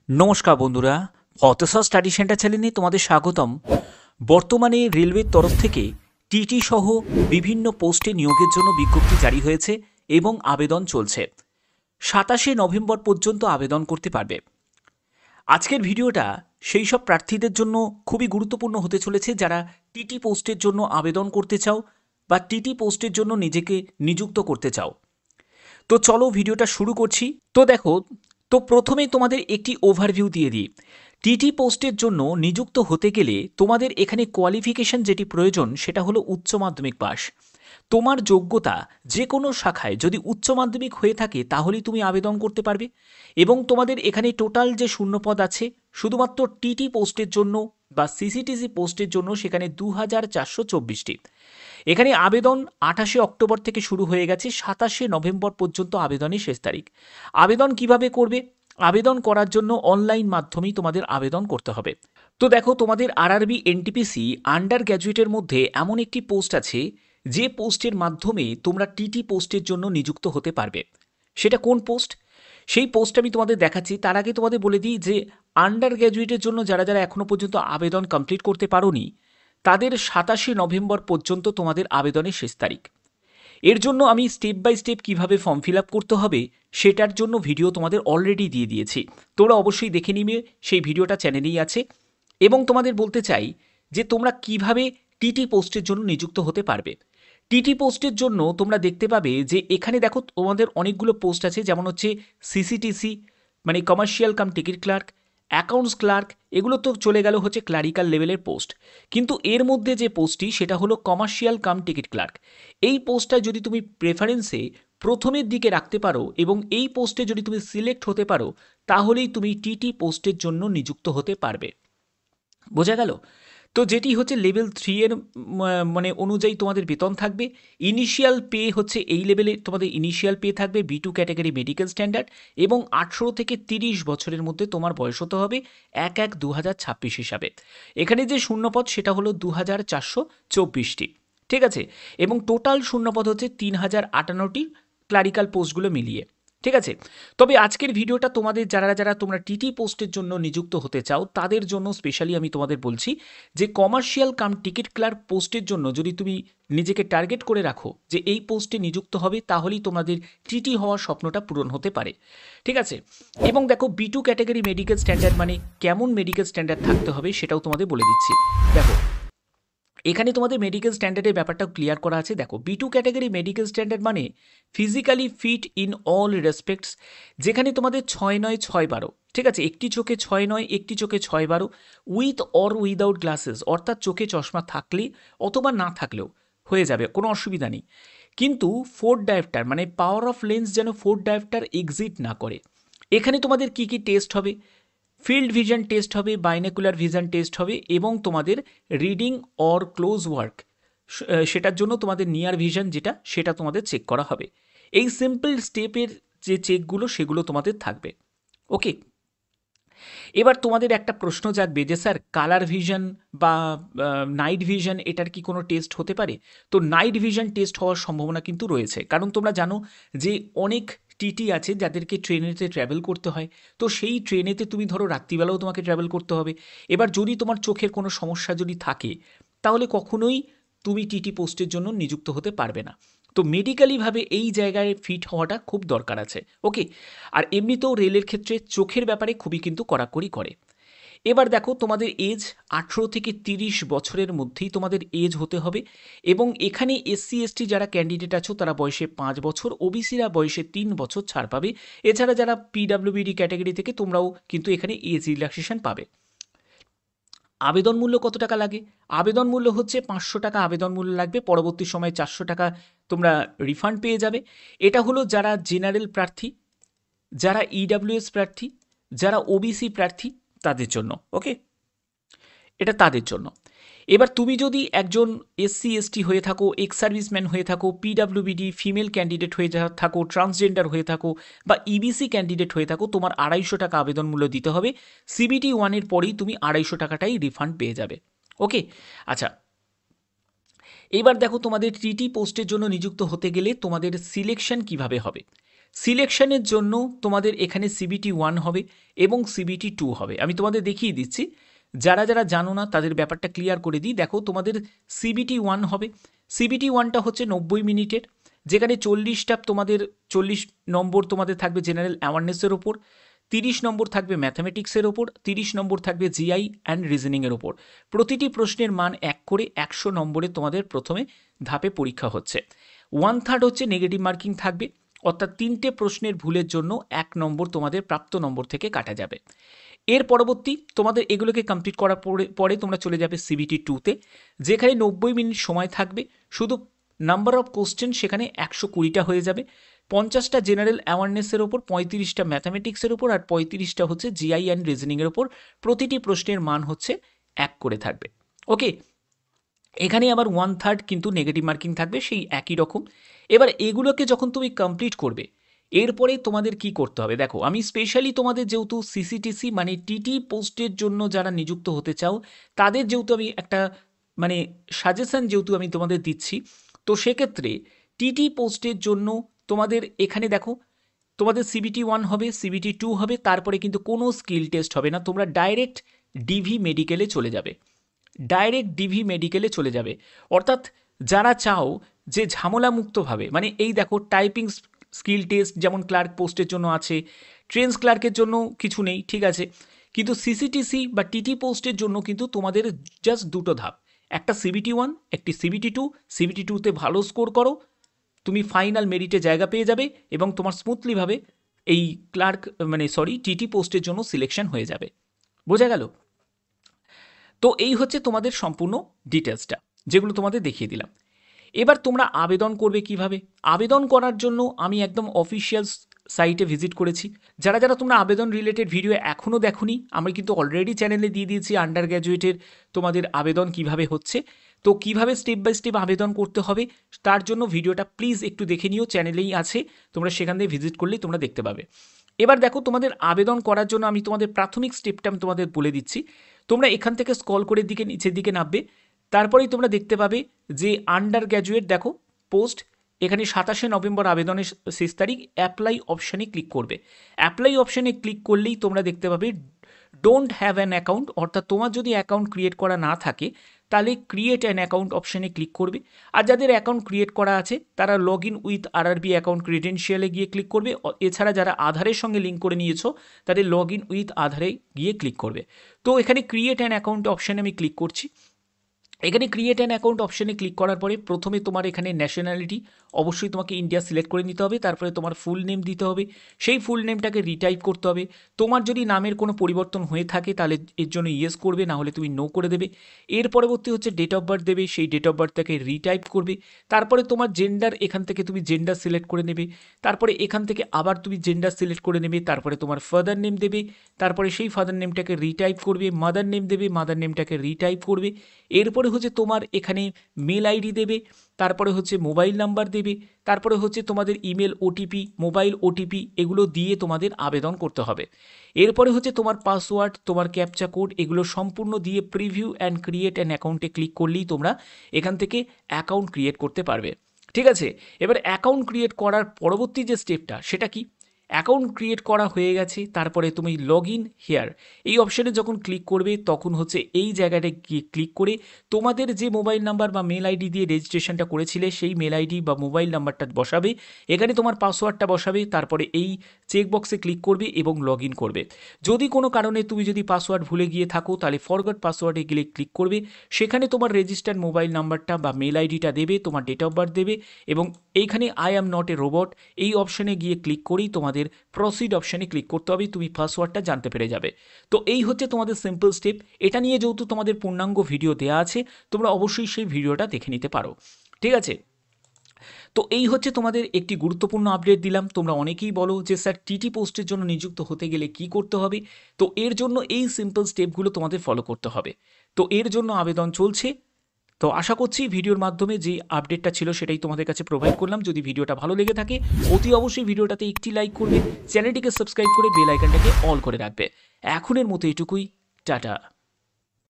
নমস্কার বন্ধুরা, হতসা study centre চ্যানেলে তোমাদের স্বাগতম। বর্তমানে রেলওয়ের তরফ থেকে টিটি সহ বিভিন্ন পোস্টে নিয়োগের জন্য বিজ্ঞপ্তি জারি হয়েছে এবং আবেদন চলছে। 27শে নভেম্বর পর্যন্ত আবেদন করতে পারবে। আজকের ভিডিওটা সেই সব প্রার্থীদের জন্য খুবই গুরুত্বপূর্ণ হতে চলেছে যারা টিটি পোস্টের জন্য আবেদন করতে চাও বা টিটি পোস্টের জন্য নিজেকে নিযুক্ত করতে চাও। তো চলো ভিডিওটা শুরু করছি। তো দেখো, প্রথমেই তোমাদের একটি ওভারভিউ দিয়ে দিই। টিটি পোস্টের জন্য নিযুক্ত হতে গেলে তোমাদের এখানে কোয়ালিফিকেশন যেটি প্রয়োজন সেটা হলো উচ্চ মাধ্যমিক পাস। তোমার যোগ্যতা যে কোনো শাখায় যদি উচ্চ মাধ্যমিক হয়ে থাকে তাহলেই তুমি আবেদন করতে পারবে। এবং তোমাদের এখানে টোটাল যে শূন্যপদ আছে শুধুমাত্র টিটি পোস্টের জন্য বা সিসিটিসি পোস্টের জন্য সেখানে 2424টি। এখানে আবেদন 28শে অক্টোবর থেকে শুরু হয়ে গেছে, 27শে নভেম্বর পর্যন্ত আবেদনের শেষ তারিখ। আবেদন কিভাবে করবে? আবেদন করার জন্য অনলাইন মাধ্যমেই তোমাদের আবেদন করতে হবে। তো দেখো, তোমাদের আরআরবি এনটিপিসি আন্ডার গ্র্যাজুয়েটের মধ্যে এমন একটি পোস্ট আছে যে পোস্টের মাধ্যমে তোমরা টিটি পোস্টের জন্য নিযুক্ত হতে পারবে। সেটা কোন পোস্ট? সেই পোস্ট আমি তোমাদের দেখাচ্ছি। তার আগে তোমাদের বলে দিই যে আন্ডার গ্র্যাজুয়েটের জন্য যারা যারা এখনও পর্যন্ত আবেদন কমপ্লিট করতে পারোনি তাদের 27শে নভেম্বর পর্যন্ত তোমাদের আবেদনের শেষ তারিখ। এর জন্য আমি স্টেপ বাই স্টেপ কীভাবে ফর্ম ফিল আপ করতে হবে সেটার জন্য ভিডিও তোমাদের অলরেডি দিয়ে দিয়েছি। তোমরা অবশ্যই দেখে নিবে, সেই ভিডিওটা চ্যানেলেই আছে। এবং তোমাদের বলতে চাই যে তোমরা কিভাবে টিটি পোস্টের জন্য নিযুক্ত হতে পারবে। টিটি পোস্টের জন্য তোমরা দেখতে পাবে যে এখানে দেখো তোমাদের অনেকগুলো পোস্ট আছে, যেমন হচ্ছে সিসিটিসি মানে commercial cum ticket clerk, accounts clerk, এগুলো তো চলে গেল হচ্ছে ক্লারিক্যাল লেভেলের পোস্ট। কিন্তু এর মধ্যে যে পোস্টটি সেটা হলো কমার্শিয়াল কাম টিকিট ক্লার্ক। এই পোস্টটা যদি তুমি প্রেফারেন্সে প্রথমের দিকে রাখতে পারো এবং এই পোস্টে যদি তুমি সিলেক্ট হতে পারো তাহলেই তুমি টিটি পোস্টের জন্য নিযুক্ত হতে পারবে। বোঝা গেল? তো যেটি হচ্ছে লেভেল 3 এর মানে অনুযায়ী তোমাদের বেতন থাকবে। ইনিশিয়াল পে হচ্ছে এই লেভেলে তোমাদের ইনিশিয়াল পে থাকবে B2 ক্যাটাগরি মেডিকেল স্ট্যান্ডার্ড, এবং 18 থেকে 30 বছরের মধ্যে তোমার বয়স হতে হবে 1/1/2026 হিসাবে। এখানে যে শূন্যপদ সেটা হলো 2424টি, ঠিক আছে? এবং টোটাল শূন্যপদ হচ্ছে 3058টি ক্লারিক্যাল পোস্টগুলো মিলিয়ে, ঠিক আছে? তবে আজকের ভিডিওটা তোমাদের যারা যারা তোমরা টিটি পোস্টের জন্য নিযুক্ত হতে চাও তাদের জন্য স্পেশালি আমি তোমাদের বলছি যে কমার্শিয়াল কাম টিকিট ক্লার্ক পোস্টের জন্য যদি তুমি নিজেকে টার্গেট করে রাখো যে এই পোস্টে নিযুক্ত হবে তাহলেই তোমাদের টিটি হওয়ার স্বপ্নটা পূরণ হতে পারে, ঠিক আছে? এবং দেখো, B2 ক্যাটাগরি মেডিকেল স্ট্যান্ডার্ড মানে কেমন মেডিকেল স্ট্যান্ডার্ড থাকতে হবে সেটাও তোমাদের বলে দিচ্ছি। দেখো, এখানে তোমাদের মেডিকেল স্ট্যান্ডার্ডের ব্যাপারটা ক্লিয়ার করা আছে। দেখো, B2 ক্যাটাগরি মেডিকেল স্ট্যান্ডার্ড মানে physically fit in all respects, যেখানে তোমাদের 6-9-6-12, ঠিক আছে? একটি চোখে 6-9, একটি চোখে 6-12, উইথ অর উইদাউট গ্লাসেস, অর্থাৎ চোখে চশমা থাকলে অথবা না থাকলেও হয়ে যাবে, কোনো অসুবিধা নেই। কিন্তু ফোর্থ ডায়োপ্টার মানে পাওয়ার অফ লেন্স যেন ফোর্থ ডায়োপ্টার এক্সিট না করে। এখানে তোমাদের কি কি টেস্ট হবে? ফিল্ড ভিশন টেস্ট হবে, বাইনোকুলার ভিশন টেস্ট হবে, এবং তোমাদের রিডিং অর ক্লোজ ওয়ার্ক সেটার জন্য তোমাদের নিয়ার ভিশন যেটা সেটা তোমাদের চেক করা হবে। এই সিম্পল স্টেপের যে চেকগুলো সেগুলো তোমাদের থাকবে। ওকে, এবার তোমাদের একটা প্রশ্ন জাগবে যে স্যার কালার ভিশন বা নাইট ভিশন এটার কি কোনো টেস্ট হতে পারে? তো নাইট ভিশন টেস্ট হওয়ার সম্ভাবনা কিন্তু রয়েছে, কারণ তোমরা জানো যে অনেক টিটি আছে যাদেরকে ট্রেনেতে ট্র্যাভেল করতে হয়। তো সেই ট্রেনেতে তুমি ধরো রাত্রিবেলাও তোমাকে ট্র্যাভেল করতে হবে। এবার যদি তোমার চোখের কোনো সমস্যা যদি থাকে তাহলে কখনোই তুমি টিটি পোস্টের জন্য নিযুক্ত হতে পারবে না। তো মেডিকেলিভাবে এই জায়গায় ফিট হওয়াটা খুব দরকার আছে। ওকে, আর এমনিতেও রেলের ক্ষেত্রে চোখের ব্যাপারে খুবই কিন্তু কড়াকড়ি করে। এবার দেখো, তোমাদের এজ 18 থেকে 30 বছরের মধ্যেই তোমাদের এজ হতে হবে, এবং এখানে SC/ST যারা ক্যান্ডিডেট আছো তারা বয়সে 5 বছর, ওবিসিরা বয়সে 3 বছর ছাড় পাবে। এছাড়া যারা PWBD ক্যাটাগরি থেকে তোমরাও কিন্তু এখানে এজ রিল্যাক্সেশন পাবে। আবেদন মূল্য কত টাকা লাগে? আবেদন মূল্য হচ্ছে 500 টাকা আবেদন মূল্য লাগবে, পরবর্তী সময়ে 400 টাকা তোমরা রিফান্ড পেয়ে যাবে। এটা হলো যারা জেনারেল প্রার্থী, যারা EWS প্রার্থী, যারা ওবিসি প্রার্থী তাদের জন্য। ওকে, এটা তাদের জন্য। এবার তুমি যদি একজন SC/ST হয়ে থাকো, এক্স সার্ভিসম্যান হয়ে থাকো, PWBD ফিমেল ক্যান্ডিডেট হয়ে থাকো, ট্রান্সজেন্ডার হয়ে থাকো, বা EBC ক্যান্ডিডেট হয়ে থাকো, তোমার 250 টাকা আবেদন মূল্য দিতে হবে। CBT 1-এর পরেই তুমি 250 টাকাটাই রিফান্ড পেয়ে যাবে। ওকে, আচ্ছা, এবার দেখো, তোমাদের টিটি পোস্টের জন্য নিযুক্ত হতে গেলে তোমাদের সিলেকশন কিভাবে হবে। সিলেকশনের জন্য তোমাদের এখানে CBT 1 হবে এবং CBT 2 হবে। আমি তোমাদের দেখিয়ে দিচ্ছি, যারা যারা জানো না তাদের ব্যাপারটা ক্লিয়ার করে দিই। দেখো, তোমাদের CBT 1 হবে। CBT 1টা হচ্ছে 90 মিনিটের, যেখানে 40 নম্বর তোমাদের থাকবে জেনারেল অ্যাওয়ারনেসের ওপর, 30 নম্বর থাকবে ম্যাথামেটিক্সের ওপর, 30 নম্বর থাকবে GI অ্যান্ড রিজনিংয়ের ওপর। প্রতিটি প্রশ্নের মান 1 করে 100 নম্বরে তোমাদের প্রথমে ধাপে পরীক্ষা হচ্ছে। 1/3 হচ্ছে নেগেটিভ মার্কিং থাকবে, অর্থাৎ 3টে প্রশ্নের ভুলের জন্য 1 নম্বর তোমাদের প্রাপ্ত নম্বর থেকে কাটা যাবে। এর পরবর্তী তোমাদের এগুলোকে কমপ্লিট করার পরে তোমরা চলে যাবে CBT 2তে, যেখানে 90 মিনিট সময় থাকবে। শুধু নাম্বার অফ কোশ্চেন সেখানে 120টা হয়ে যাবে। 50টা জেনারেল অ্যাওয়ারনেসের ওপর, 35টা ম্যাথামেটিক্সের ওপর আর 35টা হচ্ছে GI অ্যান্ড রিজনিংয়ের ওপর। প্রতিটি প্রশ্নের মান হচ্ছে 1 করে থাকবে। ওকে, এখানে আবার 1/3 কিন্তু নেগেটিভ মার্কিং থাকবে, সেই একই রকম। এবার এগুলোকে যখন তুমি কমপ্লিট করবে, এরপরে তোমাদের কি করতে হবে দেখো, আমি স্পেশালি তোমাদের যেহেতু CCTC মানে TT পোস্টের জন্য যারা নিযুক্ত হতে চাও তাদের যেহেতু আমি একটা মানে সাজেশন যেহেতু আমি তোমাদের দিচ্ছি, তো সেক্ষেত্রে TT পোস্টের জন্য তোমাদের এখানে দেখো, তোমাদের CBT 1 হবে, CBT 2 হবে, তারপরে কিন্তু কোনো স্কিল টেস্ট হবে না। তোমরা ডাইরেক্ট DV মেডিকেলে চলে যাবে, অর্থাৎ যারা চাও যে ঝামেলামুক্তভাবে, মানে এই দেখো টাইপিং স্কিল টেস্ট যেমন ক্লার্ক পোস্টের জন্য আছে, ট্রেন্স ক্লার্কের জন্য কিছু নেই, ঠিক আছে, কিন্তু CCTC বা TT পোস্টের জন্য কিন্তু তোমাদের জাস্ট 2টো ধাপ, একটা CBT 1, একটি CBT 2। CBT 2তে ভালো স্কোর করো, তুমি ফাইনাল মেরিটে জায়গা পেয়ে যাবে এবং তোমার স্মুথলিভাবে এই TT পোস্টের জন্য সিলেকশন হয়ে যাবে। বোঝা গেল? তো এই হচ্ছে তোমাদের সম্পূর্ণ ডিটেলসটা, যেগুলো তোমাদের দেখিয়ে দিলাম। এবার তোমরা আবেদন করবে কিভাবে? আবেদন করার জন্য আমি একদম অফিসিয়াল সাইটে ভিজিট করেছি। যারা যারা তোমরা আবেদন রিলেটেড ভিডিও এখনও দেখোনি, আমি কিন্তু অলরেডি চ্যানেলে দিয়ে দিয়েছি আন্ডার গ্র্যাজুয়েটের তোমাদের আবেদন কিভাবে হচ্ছে। তো কিভাবে স্টেপ বাই স্টেপ আবেদন করতে হবে তার জন্য ভিডিওটা প্লিজ একটু দেখে নিও, চ্যানেলেই আছে, তোমরা সেখান থেকে ভিজিট করলেই তোমরা দেখতে পাবে। এবার দেখো, তোমাদের আবেদন করার জন্য আমি তোমাদের প্রাথমিক স্টেপটা আমি তোমাদের বলে দিচ্ছি। তোমরা এখান থেকে স্ক্রল করে নিচের দিকে নামবে, তারপরেই তোমরা দেখতে পাবে যে আন্ডার গ্র্যাজুয়েট দেখো পোস্ট, এখানে 27শে নভেম্বর আবেদনের শেষ তারিখ। অ্যাপ্লাই অপশানে ক্লিক করবে। অ্যাপ্লাই অপশানে ক্লিক করলেই তোমরা দেখতে পাবে ডোন্ট হ্যাভ অ্যান অ্যাকাউন্ট, অর্থাৎ তোমার যদি অ্যাকাউন্ট ক্রিয়েট করা না থাকে তাহলে ক্রিয়েট অ্যান অ্যাকাউন্ট অপশানে ক্লিক করবে। আর যাদের অ্যাকাউন্ট ক্রিয়েট করা আছে তারা log in with RRB account ক্রিডেন্সিয়ালে গিয়ে ক্লিক করবে। এছাড়া যারা আধারের সঙ্গে লিঙ্ক করে নিয়েছো তাদের লগ ইন উইথ আধারে গিয়ে ক্লিক করবে। তো এখানে ক্রিয়েট অ্যান অ্যাকাউন্ট অপশানে আমি ক্লিক করছি। এখানে ক্রিয়েট অ্যান অ্যাকাউন্ট অপশানে ক্লিক করার পরে প্রথমে তোমার এখানে ন্যাশনালিটি অবশ্যই তোমাকে ইন্ডিয়া সিলেক্ট করে নিতে হবে, তারপরে তোমার ফুল নেম দিতে হবে, সেই ফুল নেমটাকে রিটাইপ করতে হবে। তোমার যদি নামের কোনো পরিবর্তন হয়ে থাকে তাহলে এর জন্য ইয়েস করবে, না হলে তুমি নো করে দেবে। এর পরবর্তী হচ্ছে ডেট অফ বার্থ দেবে, সেই ডেট অফ বার্থটাকে রিটাইপ করবে। তারপরে তোমার জেন্ডার, এখান থেকে তুমি জেন্ডার সিলেক্ট করে নেবে, তারপরে এখান থেকে আবার তুমি জেন্ডার সিলেক্ট করে নেবে, তারপরে তোমার ফাদার নেম দেবে, তারপরে সেই ফাদার নেমটাকে রিটাইপ করবে, মাদার নেম দেবে, মাদার নেমটাকে রিটাইপ করবে। এরপরে হচ্ছে তোমার এখানে মেল আইডি দেবে, তারপরে হচ্ছে মোবাইল নাম্বার দেবে, তারপরে হচ্ছে তোমাদের ইমেল ওটিপি, মোবাইল ওটিপি, এগুলো দিয়ে তোমাদের আবেদন করতে হবে। এরপরে হচ্ছে তোমার পাসওয়ার্ড, তোমার ক্যাপচা কোড, এগুলো সম্পূর্ণ দিয়ে প্রিভিউ অ্যান্ড ক্রিয়েট অ্যান অ্যাকাউন্টে ক্লিক করলেই তোমরা এখান থেকে অ্যাকাউন্ট ক্রিয়েট করতে পারবে। ঠিক আছে, এবার অ্যাকাউন্ট ক্রিয়েট করার পরবর্তী যে স্টেপটা সেটা কি? অ্যাকাউন্ট ক্রিয়েট করা হয়ে গেছে, তারপরে তুমি লগ ইন হেয়ার এই অপশানে যখন ক্লিক করবে তখন হচ্ছে এই জায়গাটা গিয়ে ক্লিক করে তোমাদের যে মোবাইল নাম্বার বা মেল আইডি দিয়ে রেজিস্ট্রেশনটা করেছিলে সেই মেল আইডি বা মোবাইল নাম্বারটা বসাবে, এখানে তোমার পাসওয়ার্ডটা বসাবে, তারপরে এই চেকবক্সে ক্লিক করবে এবং লগ ইন করবে। যদি কোনো কারণে তুমি যদি পাসওয়ার্ড ভুলে গিয়ে থাকো তাহলে ফরগট পাসওয়ার্ডে গেলে ক্লিক করবে, সেখানে তোমার রেজিস্টার্ড মোবাইল নাম্বারটা বা মেল আইডিটা দেবে, তোমার ডেট অফ বার্থ দেবে এবং এইখানে I am not a robot এই অপশানে গিয়ে ক্লিক করেই তোমাদের প্রসিড অপশানে ক্লিক করতে হবে, তুমি পাসওয়ার্ডটা জানতে পেরে যাবে। তো এই হচ্ছে তোমাদের সিম্পল স্টেপ। এটা নিয়ে যেহেতু তোমাদের পূর্ণাঙ্গ ভিডিও দেওয়া আছে তোমরা অবশ্যই সেই ভিডিওটা দেখে নিতে পারো। ঠিক আছে, তো এই হচ্ছে তোমাদের একটি গুরুত্বপূর্ণ আপডেট দিলাম। তোমরা অনেকেই বলো যে স্যার টিটি পোস্টের জন্য নিযুক্ত হতে গেলে কি করতে হবে, তো এর জন্য এই সিম্পল স্টেপগুলো তোমাদের ফলো করতে হবে। তো এর জন্য আবেদন চলছে। তো আশা করছি ভিডিওর মাধ্যমে যে আপডেটটা ছিল সেটাই তোমাদের কাছে প্রোভাইড করলাম। যদি ভিডিওটা ভালো লেগে থাকে অতি অবশ্যই ভিডিওটাতে একটি লাইক করবে, চ্যানেলটিকে সাবস্ক্রাইব করে বেল আইকনটাকে অল করে রাখবে। এখনের মতো এটুকুই, টাটা।